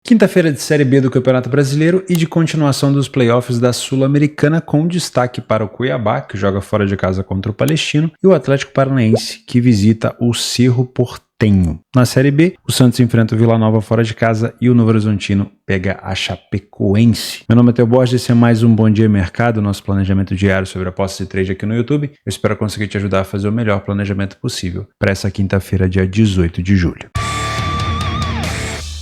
Quinta-feira de Série B do Campeonato Brasileiro e de continuação dos playoffs da Sul-Americana, com destaque para o Cuiabá, que joga fora de casa contra o Palestino, e o Atlético Paranaense, que visita o Cerro Porteño. Na Série B, o Santos enfrenta o Vila Nova fora de casa e o Novo Horizontino pega a Chapecoense. Meu nome é Theo Borges, esse é mais um Bom Dia Mercado, nosso planejamento diário sobre apostas e trade aqui no YouTube. Eu espero conseguir te ajudar a fazer o melhor planejamento possível para essa quinta-feira, dia 18 de julho.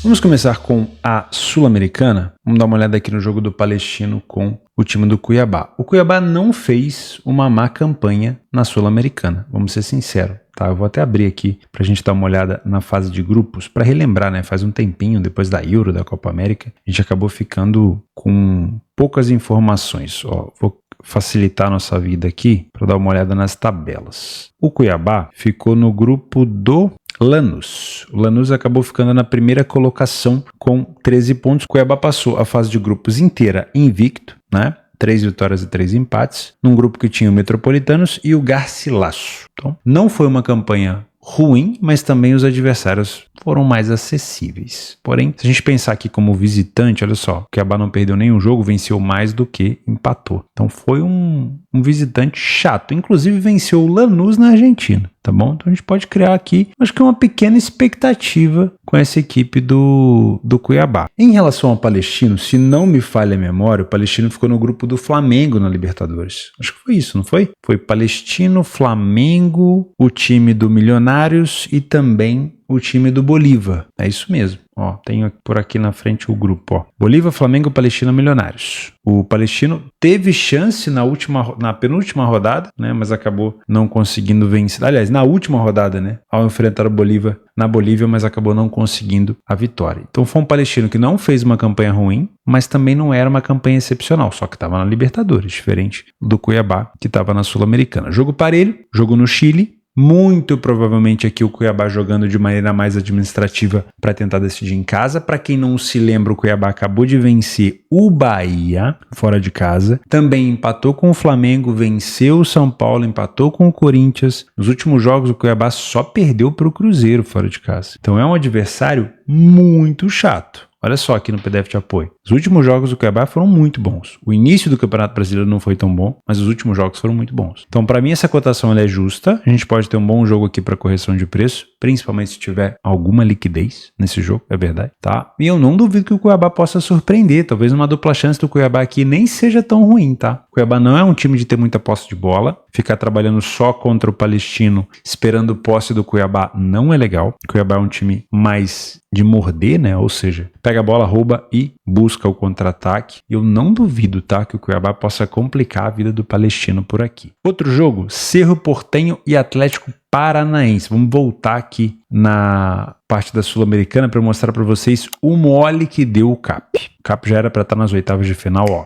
Vamos começar com a Sul-Americana. Vamos dar uma olhada aqui no jogo do Palestino com o time do Cuiabá. O Cuiabá não fez uma má campanha na Sul-Americana, vamos ser sinceros. Tá, eu vou até abrir aqui para a gente dar uma olhada na fase de grupos, para relembrar, né? Faz um tempinho, depois da Euro, da Copa América, a gente acabou ficando com poucas informações. Ó, vou facilitar a nossa vida aqui para dar uma olhada nas tabelas. O Cuiabá ficou no grupo do Lanús. O Lanús acabou ficando na primeira colocação com 13 pontos. O Cuiabá passou a fase de grupos inteira invicto, né? 3 vitórias e 3 empates, num grupo que tinha o Metropolitanos e o Garcilasso. Então, não foi uma campanha ruim, mas também os adversários foram mais acessíveis. Porém, se a gente pensar aqui como visitante, olha só, o Cuiabá não perdeu nenhum jogo, venceu mais do que empatou. Então foi um visitante chato. Inclusive venceu o Lanús na Argentina, tá bom? Então a gente pode criar aqui, acho que uma pequena expectativa com essa equipe do Cuiabá. Em relação ao Palestino, se não me falha a memória, o Palestino ficou no grupo do Flamengo na Libertadores. Acho que foi isso, não foi? Foi Palestino, Flamengo, o time do Milionários e também o time do Bolívar. É isso mesmo. Ó, tenho por aqui na frente o grupo. Ó. Bolívar, Flamengo, Palestino, Milionários. O Palestino teve chance na penúltima rodada, né, mas acabou não conseguindo vencer. Aliás, na última rodada, né, ao enfrentar o Bolívar na Bolívia, mas acabou não conseguindo a vitória. Então foi um Palestino que não fez uma campanha ruim, mas também não era uma campanha excepcional, só que estava na Libertadores, diferente do Cuiabá, que estava na Sul-Americana. Jogo parelho, jogo no Chile. Muito provavelmente aqui o Cuiabá jogando de maneira mais administrativa para tentar decidir em casa. Para quem não se lembra, o Cuiabá acabou de vencer o Bahia fora de casa. Também empatou com o Flamengo, venceu o São Paulo, empatou com o Corinthians. Nos últimos jogos o Cuiabá só perdeu para o Cruzeiro fora de casa. Então é um adversário muito chato. Olha só aqui no PDF de apoio. Os últimos jogos do Cuiabá foram muito bons. O início do Campeonato Brasileiro não foi tão bom, mas os últimos jogos foram muito bons. Então, para mim, essa cotação ela é justa. A gente pode ter um bom jogo aqui para correção de preço, principalmente se tiver alguma liquidez nesse jogo, é verdade, tá? E eu não duvido que o Cuiabá possa surpreender. Talvez uma dupla chance do Cuiabá aqui nem seja tão ruim, tá? O Cuiabá não é um time de ter muita posse de bola. Ficar trabalhando só contra o Palestino, esperando posse do Cuiabá, não é legal. O Cuiabá é um time mais de morder, né? Ou seja, pega a bola, rouba e busca o contra-ataque. Eu não duvido, tá? Que o Cuiabá possa complicar a vida do Palestino por aqui. Outro jogo, Cerro Porteño e Atlético Paranaense. Vamos voltar aqui na parte da Sul-Americana para mostrar para vocês o mole que deu o CAP. O CAP já era para estar nas oitavas de final, ó,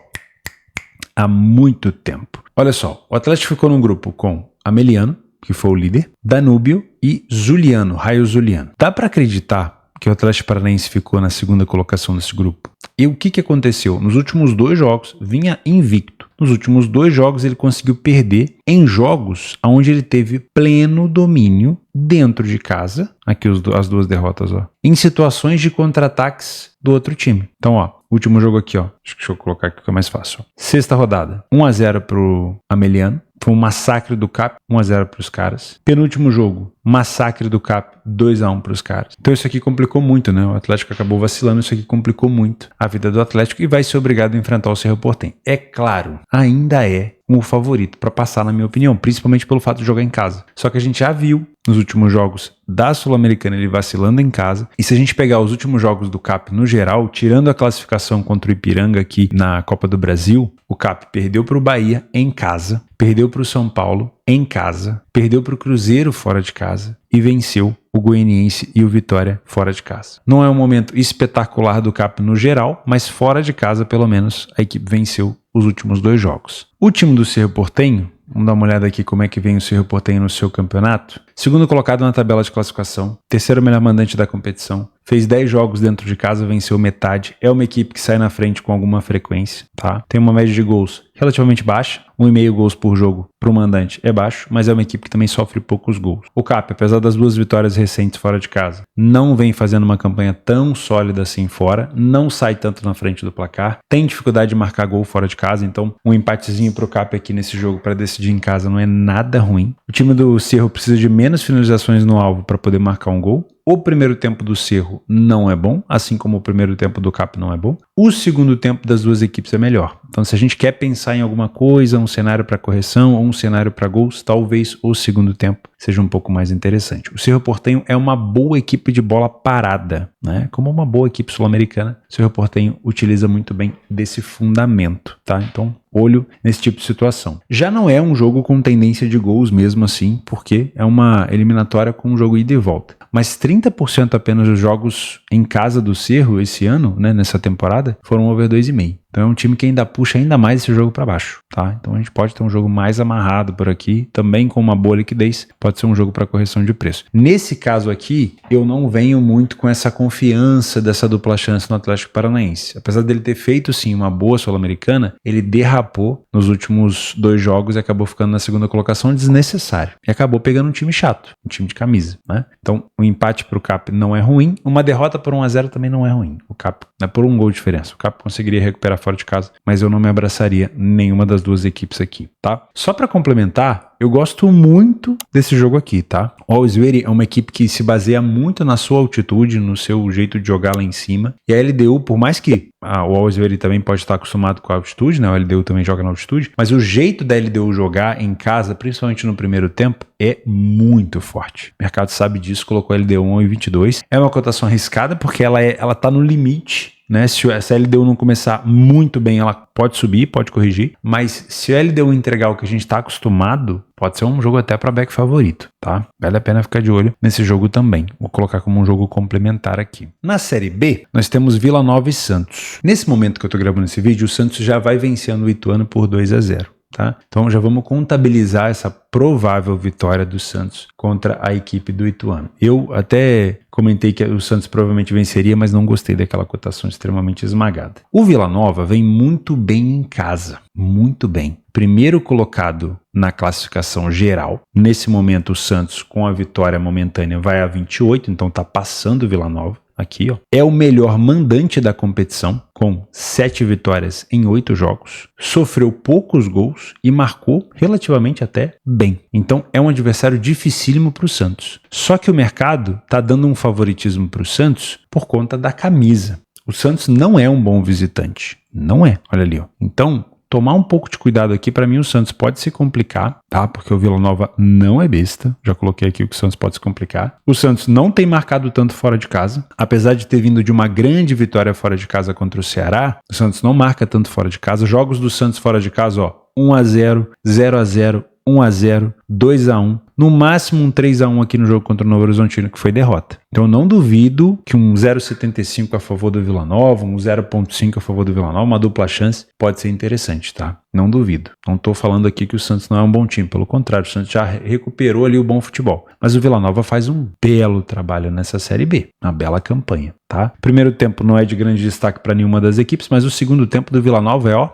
há muito tempo. Olha só, o Atlético ficou num grupo com Ameliano, que foi o líder, Danúbio e Zuliano, Raio Zuliano. Dá para acreditar que o Atlético Paranaense ficou na segunda colocação desse grupo? E o que aconteceu? Nos últimos 2 jogos, vinha invicto. Nos últimos 2 jogos, ele conseguiu perder em jogos onde ele teve pleno domínio dentro de casa. Aqui as 2 derrotas, ó. Em situações de contra-ataques do outro time. Então, ó, último jogo aqui, ó. Deixa eu colocar aqui que é mais fácil. Sexta rodada, 1-0 pro Ameliano. Foi um massacre do CAP, 1-0 para os caras. Penúltimo jogo, massacre do CAP, 2-1 para os caras. Então isso aqui complicou muito, né? O Atlético acabou vacilando, isso aqui complicou muito a vida do Atlético e vai ser obrigado a enfrentar o Cerro Porteño. É claro, ainda é o favorito para passar, na minha opinião, principalmente pelo fato de jogar em casa. Só que a gente já viu nos últimos jogos da Sul-Americana ele vacilando em casa. E se a gente pegar os últimos jogos do CAP no geral, tirando a classificação contra o Ipiranga aqui na Copa do Brasil, o CAP perdeu para o Bahia em casa, perdeu para o São Paulo em casa, perdeu para o Cruzeiro fora de casa e venceu o Goianiense e o Vitória fora de casa. Não é um momento espetacular do CAP no geral, mas fora de casa, pelo menos, a equipe venceu os últimos 2 jogos. O time do Cerro Porteño, vamos dar uma olhada aqui como é que vem o Cerro Porteño no seu campeonato. segundo colocado na tabela de classificação, terceiro melhor mandante da competição, fez 10 jogos dentro de casa, venceu metade, é uma equipe que sai na frente com alguma frequência, tá? Tem uma média de gols relativamente baixa, 1,5 gols por jogo para o mandante é baixo, mas é uma equipe que também sofre poucos gols. O CAP, apesar das 2 vitórias recentes fora de casa, não vem fazendo uma campanha tão sólida assim fora, não sai tanto na frente do placar, tem dificuldade de marcar gol fora de casa, então um empatezinho para o CAP aqui nesse jogo para decidir em casa não é nada ruim. O time do Cerro precisa de menos finalizações no alvo para poder marcar um gol. O primeiro tempo do Cerro não é bom, assim como o primeiro tempo do CAP não é bom. O segundo tempo das duas equipes é melhor. Então, se a gente quer pensar em alguma coisa, um cenário para correção ou um cenário para gols, talvez o segundo tempo seja um pouco mais interessante. O Cerro Porteño é uma boa equipe de bola parada, né? Como uma boa equipe sul-americana, o Cerro Porteño utiliza muito bem desse fundamento, tá? Então, olho nesse tipo de situação. Já não é um jogo com tendência de gols mesmo assim, porque é uma eliminatória com um jogo ida e volta. Mas 30% apenas dos jogos em casa do Cerro esse ano, né, nessa temporada, foram over 2,5. Então é um time que ainda puxa ainda mais esse jogo para baixo, tá? Então a gente pode ter um jogo mais amarrado por aqui, também com uma boa liquidez, pode ser um jogo para correção de preço. Nesse caso aqui, eu não venho muito com essa confiança dessa dupla chance no Atlético Paranaense. Apesar dele ter feito sim uma boa Sul-Americana, ele derrapou nos últimos 2 jogos e acabou ficando na segunda colocação desnecessário. E acabou pegando um time chato, um time de camisa, né? Então o empate para o CAP não é ruim, uma derrota por 1-0 também não é ruim. O CAP é por 1 gol de diferença. O CAP conseguiria recuperar fora de casa, mas eu não me abraçaria nenhuma das duas equipes aqui, tá? Só para complementar, eu gosto muito desse jogo aqui, tá? O Always Ready é uma equipe que se baseia muito na sua altitude, no seu jeito de jogar lá em cima. E a LDU, por mais que o Always Ready também pode estar acostumado com a altitude, né? O LDU também joga na altitude, mas o jeito da LDU jogar em casa, principalmente no primeiro tempo, é muito forte. O mercado sabe disso, colocou a LDU 1,22. É uma cotação arriscada porque ela tá no limite, né? Se a LDU não começar muito bem, ela pode subir, pode corrigir, mas se a LDU entregar o que a gente está acostumado, pode ser um jogo até para back favorito, tá? Vale a pena ficar de olho nesse jogo também. Vou colocar como um jogo complementar aqui. Na Série B, nós temos Vila Nova e Santos. Nesse momento que eu tô gravando esse vídeo, o Santos já vai vencendo o Ituano por 2-0. Tá? Então já vamos contabilizar essa provável vitória do Santos contra a equipe do Ituano. Eu até comentei que o Santos provavelmente venceria, mas não gostei daquela cotação extremamente esmagada. O Vila Nova vem muito bem em casa, muito bem. Primeiro colocado na classificação geral. Nesse momento o Santos, com a vitória momentânea, vai a 28, então tá passando o Vila Nova. Aqui, ó, é o melhor mandante da competição, com 7 vitórias em 8 jogos, sofreu poucos gols e marcou relativamente até bem. Então é um adversário dificílimo para o Santos. Só que o mercado está dando um favoritismo para o Santos por conta da camisa. O Santos não é um bom visitante, não é, olha ali, ó. Então, tomar um pouco de cuidado aqui, para mim o Santos pode se complicar, tá? Porque o Vila Nova não é besta, já coloquei aqui o que o Santos pode se complicar. O Santos não tem marcado tanto fora de casa, apesar de ter vindo de uma grande vitória fora de casa contra o Ceará, o Santos não marca tanto fora de casa. Jogos do Santos fora de casa, ó, 1-0, 0-0, 1-0, 2-1, no máximo um 3-1 aqui no jogo contra o Novo Horizontino, que foi derrota. Então eu não duvido que um 0,75 a favor do Vila Nova, um 0,5 a favor do Vila Nova, uma dupla chance, pode ser interessante, tá? Não duvido. Não tô falando aqui que o Santos não é um bom time, pelo contrário, o Santos já recuperou ali o bom futebol. Mas o Vila Nova faz um belo trabalho nessa Série B, uma bela campanha, tá? Primeiro tempo não é de grande destaque para nenhuma das equipes, mas o segundo tempo do Vila Nova é, ó,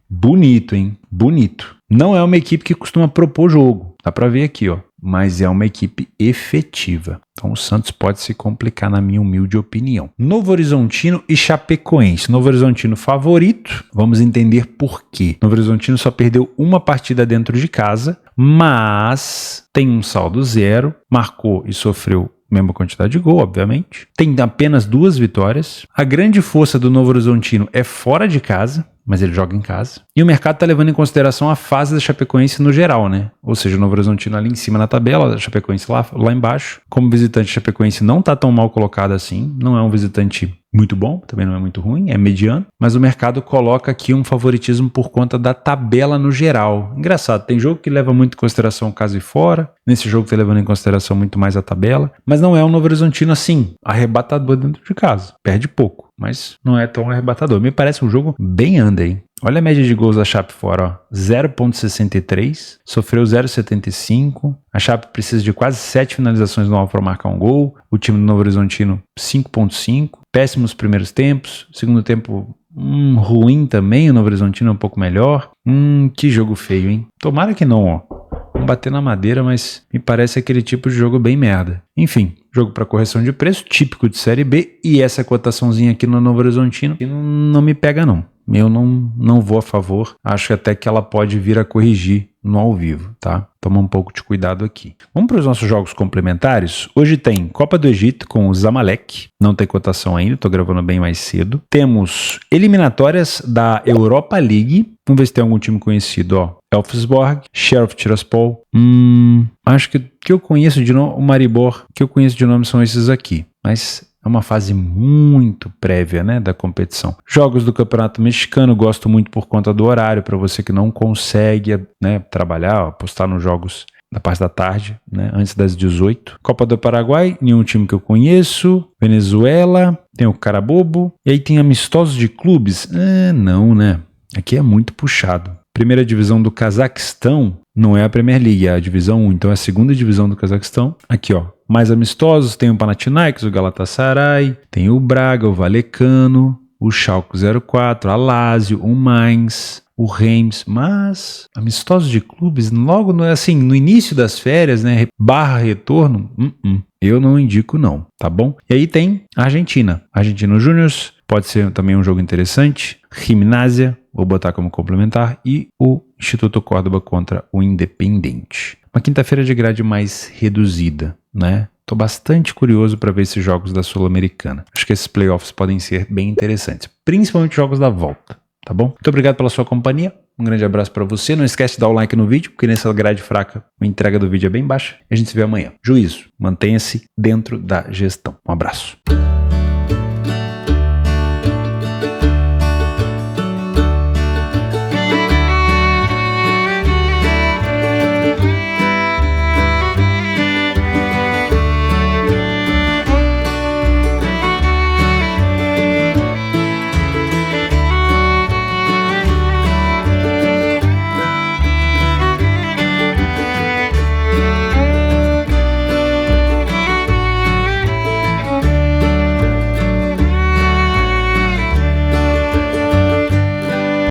bonito, hein? Bonito. Não é uma equipe que costuma propor jogo, dá pra ver aqui, ó, mas é uma equipe efetiva. Então o Santos pode se complicar, na minha humilde opinião. Novo Horizontino e Chapecoense. Novo Horizontino favorito, vamos entender por quê. Novo Horizontino só perdeu uma partida dentro de casa, mas tem um saldo 0, marcou e sofreu mesma quantidade de gol, obviamente. Tem apenas 2 vitórias. A grande força do Novo Horizontino é fora de casa, mas ele joga em casa. E o mercado está levando em consideração a fase da Chapecoense no geral, né? Ou seja, o Novo Horizontino ali em cima na tabela, a Chapecoense lá embaixo. Como visitante, a Chapecoense não está tão mal colocada assim. Não é um visitante muito bom, também não é muito ruim, é mediano, mas o mercado coloca aqui um favoritismo por conta da tabela no geral. Engraçado, tem jogo que leva muito em consideração o caso e fora, nesse jogo tá levando em consideração muito mais a tabela, mas não é um Novo Horizontino assim, arrebatador dentro de casa, perde pouco, mas não é tão arrebatador. Me parece um jogo bem under, hein? Olha a média de gols da Chape fora, ó, 0,63, sofreu 0,75, a Chape precisa de quase 7 finalizações no alvo para marcar um gol, o time do Novo Horizontino 5,5, péssimos primeiros tempos, segundo tempo ruim também, o Novo Horizontino é um pouco melhor, que jogo feio, hein? Tomara que não, ó. Vamos bater na madeira, mas me parece aquele tipo de jogo bem merda. Enfim, jogo para correção de preço, típico de Série B, e essa cotaçãozinha aqui no Novo Horizontino não me pega não. Eu não vou a favor, acho até que ela pode vir a corrigir no ao vivo, tá? Toma um pouco de cuidado aqui. Vamos para os nossos jogos complementares. Hoje tem Copa do Egito com o Zamalek, não tem cotação ainda, tô gravando bem mais cedo. Temos eliminatórias da Europa League, vamos ver se tem algum time conhecido, ó. Elfsborg, Sheriff Tiraspol, acho que eu conheço de nome, o Maribor, que eu conheço de nome são esses aqui, mas é uma fase muito prévia, né, da competição. Jogos do Campeonato Mexicano, gosto muito por conta do horário, para você que não consegue, né, trabalhar, apostar nos jogos da parte da tarde, né, antes das 18. Copa do Paraguai, nenhum time que eu conheço. Venezuela, tem o Carabobo. E aí tem amistosos de clubes? Não, né? Aqui é muito puxado. Primeira divisão do Cazaquistão não é a Premier League, é a divisão 1, então é a segunda divisão do Cazaquistão. Aqui, ó, mais amistosos, tem o Panathinaikos, o Galatasaray, tem o Braga, o Vallecano, o Schalke 04, a Lazio, o Mainz, o Reims, mas amistosos de clubes, logo no início das férias, né, barra retorno, eu não indico não, tá bom? E aí tem a Argentina Júniors, pode ser também um jogo interessante, Gimnasia, vou botar como complementar, e o Instituto Córdoba contra o Independente. Uma quinta-feira de grade mais reduzida, né? Tô bastante curioso para ver esses jogos da Sul-Americana. Acho que esses playoffs podem ser bem interessantes, principalmente jogos da volta, tá bom? Muito obrigado pela sua companhia, um grande abraço para você. Não esquece de dar o like no vídeo, porque nessa grade fraca a entrega do vídeo é bem baixa. A gente se vê amanhã. Juízo, mantenha-se dentro da gestão. Um abraço.